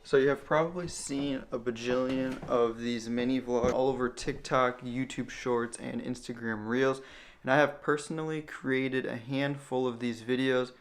So you have probably seen a bajillion of these mini vlogs all over TikTok, YouTube Shorts, and Instagram Reels. And I have personally created a handful of these videos.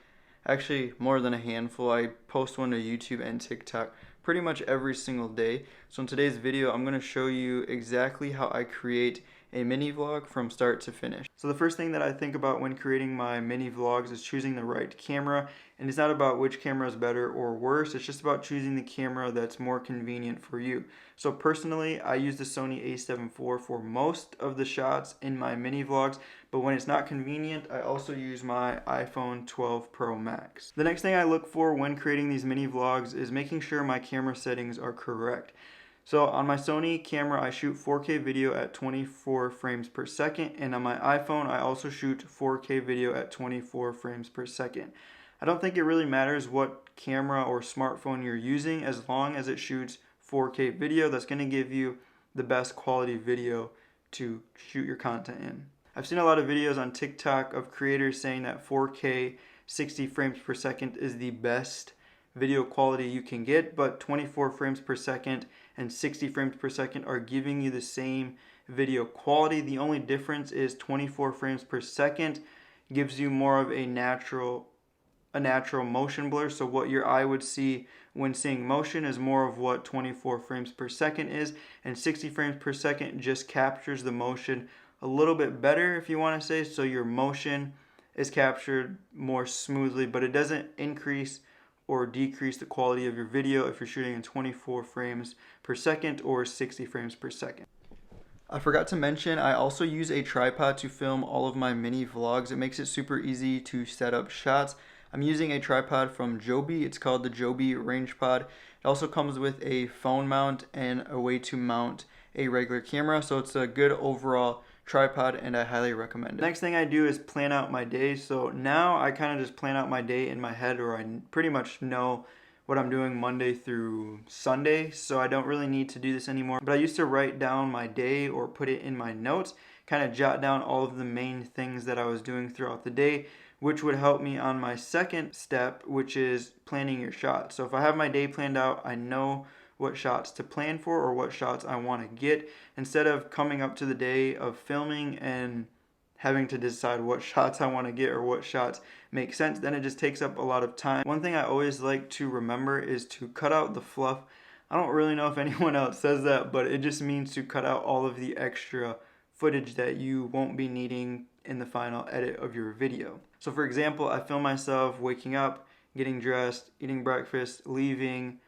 Actually, more than a handful. I post one to YouTube and TikTok pretty much every single day. So in today's video, I'm going to show you exactly how I create a mini vlog from start to finish. So the first thing that I think about when creating my mini vlogs is choosing the right camera. And it's not about which camera is better or worse, it's just about choosing the camera that's more convenient for you. So personally, I use the Sony a7 IV for most of the shots in my mini vlogs, but when it's not convenient, I also use my iPhone 12 Pro Max. The next thing I look for when creating these mini vlogs is making sure my camera settings are correct. So on my Sony camera, I shoot 4K video at 24 frames per second, and on my iPhone, I also shoot 4K video at 24 frames per second. I don't think it really matters what camera or smartphone you're using as long as it shoots 4K video. That's going to give you the best quality video to shoot your content in. I've seen a lot of videos on TikTok of creators saying that 4K 60 frames per second is the best video quality you can get, but 24 frames per second and 60 frames per second are giving you the same video quality. The only difference is 24 frames per second gives you more of a natural motion blur. So what your eye would see when seeing motion is more of what 24 frames per second is, and 60 frames per second just captures the motion a little bit better, if you want to say, so your motion is captured more smoothly, but it doesn't increase or decrease the quality of your video if you're shooting in 24 frames per second or 60 frames per second. I forgot to mention, I also use a tripod to film all of my mini vlogs. It makes it super easy to set up shots. I'm using a tripod from Joby. It's called the Joby Range Pod. It also comes with a phone mount and a way to mount a regular camera, so it's a good overall tripod and I highly recommend it. Next thing I do is plan out my day. So now I kind of just plan out my day in my head, or I pretty much know what I'm doing Monday through Sunday, so I don't really need to do this anymore. But I used to write down my day or put it in my notes, kind of jot down all of the main things that I was doing throughout the day, which would help me on my second step, which is planning your shots. So if I have my day planned out, I know what shots to plan for or what shots I want to get, instead of coming up to the day of filming and having to decide what shots I want to get or what shots make sense. Then it just takes up a lot of time. One thing I always like to remember is to cut out the fluff. I don't really know if anyone else says that, but it just means to cut out all of the extra footage that you won't be needing in the final edit of your video. So for example, I film myself waking up, getting dressed, eating breakfast, leaving.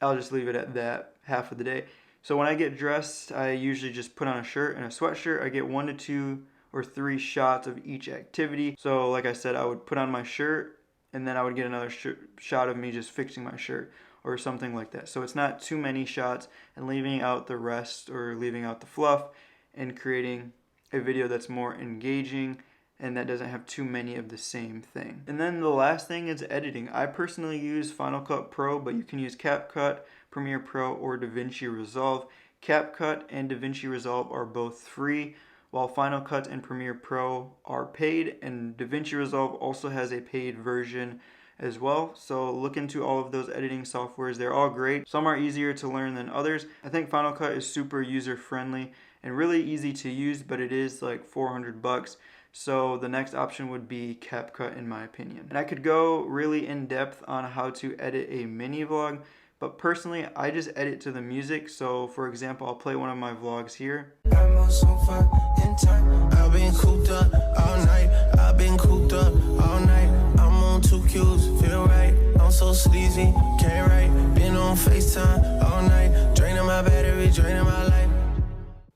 I'll just leave it at that half of the day. So when I get dressed, I usually just put on a shirt and a sweatshirt. I get 1 to 2 or 3 shots of each activity. So like I said, I would put on my shirt and then I would get another shot of me just fixing my shirt or something like that. So it's not too many shots and leaving out the rest or leaving out the fluff, and creating a video that's more engaging and that doesn't have too many of the same thing. And then the last thing is editing. I personally use Final Cut Pro, but you can use CapCut, Premiere Pro, or DaVinci Resolve. CapCut and DaVinci Resolve are both free, while Final Cut and Premiere Pro are paid, and DaVinci Resolve also has a paid version as well. So look into all of those editing softwares. They're all great. Some are easier to learn than others. I think Final Cut is super user friendly and really easy to use, but it is like $400. So the next option would be CapCut in my opinion. And I could go really in depth on how to edit a mini vlog, but personally I just edit to the music. So for example, I'll play one of my vlogs here. I've been cooped up all night. I've been cooped up all night. I'm on 2 Qs, feel right. I'm so sleazy, can't write. Been on FaceTime all night. Draining my battery, draining my life.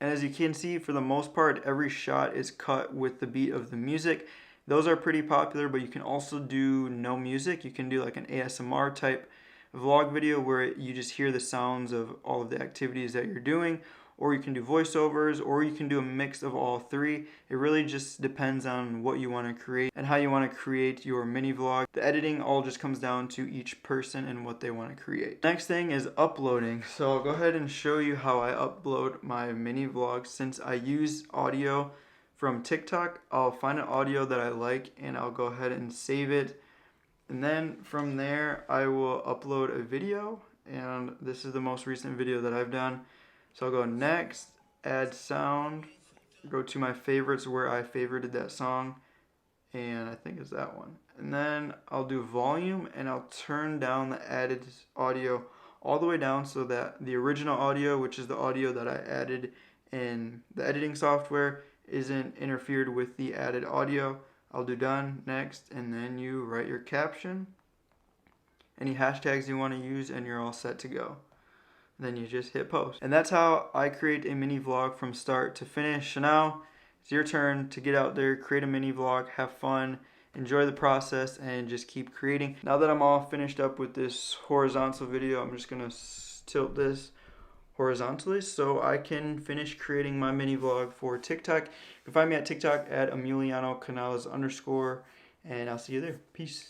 And as you can see, for the most part, every shot is cut with the beat of the music. Those are pretty popular, but you can also do no music. You can do like an ASMR type vlog video where you just hear the sounds of all of the activities that you're doing, or you can do voiceovers, or you can do a mix of all three. It really just depends on what you want to create and how you want to create your mini vlog. The editing all just comes down to each person and what they want to create. Next thing is uploading. So I'll go ahead and show you how I upload my mini vlogs. Since I use audio from TikTok, I'll find an audio that I like and I'll go ahead and save it. And then from there, I will upload a video and this is the most recent video that I've done. So I'll go next, add sound, go to my favorites where I favorited that song, and I think it's that one. And then I'll do volume, and I'll turn down the added audio all the way down so that the original audio, which is the audio that I added in the editing software, isn't interfered with the added audio. I'll do done, next, and then you write your caption, any hashtags you want to use, and you're all set to go. Then you just hit post. And that's how I create a mini vlog from start to finish. So now it's your turn to get out there, create a mini vlog, have fun, enjoy the process, and just keep creating. Now that I'm all finished up with this horizontal video, I'm just gonna tilt this horizontally so I can finish creating my mini vlog for TikTok. You can find me at TikTok at Emiliano Canales _, and I'll see you there. Peace.